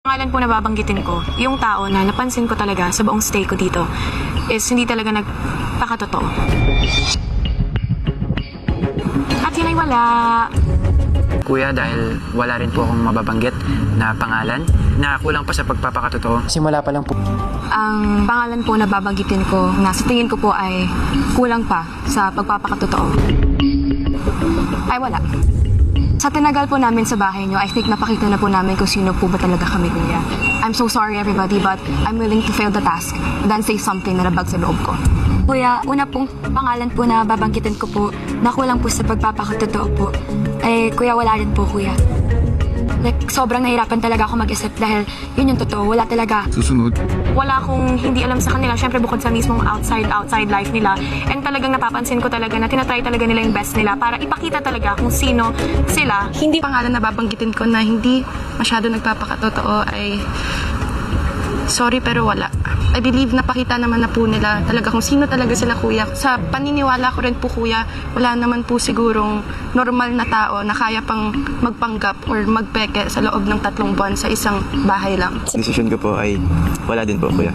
Pangalan po na babanggitin ko, yung tao na napansin ko talaga sa buong stay ko dito is hindi talaga nagpakatotoo. At yun ay wala. Kuya, dahil wala rin po akong mababanggit na pangalan na kulang pa sa pagpapakatotoo. Simula pa lang po. Ang pangalan po na babanggitin ko na sa tingin ko po ay kulang pa sa pagpapakatotoo ay wala. Sa tinagal po namin sa bahay nyo, I think napakita na po namin kung sino po ba talaga kami, kuya. I'm so sorry everybody, but I'm willing to fail the task than say something na nabag sa loob ko. Kuya, una pong pangalan po na babanggitin ko po, na kulang po sa pagpapakatotoo po. Eh, kuya, wala rin po, kuya. Like, sobrang nahirapan talaga ako mag-isip dahil yun yung totoo, wala talaga. Susunod. Wala akong hindi alam sa kanila, syempre bukod sa mismong outside life nila. And talagang napapansin ko talaga na tinatry talaga nila yung best nila para ipakita talaga kung sino sila. Hindi pangalan na babanggitin ko na hindi masyado nagpapakatotoo ay sorry pero wala. I believe napakita naman na po nila talaga kung sino talaga sila, kuya. Sa paniniwala ko rin po, kuya, wala naman po sigurong normal na tao na kaya pang magpanggap or magpeke sa loob ng 3 buwan sa isang bahay lang. Desisyon ko po ay wala din po, kuya.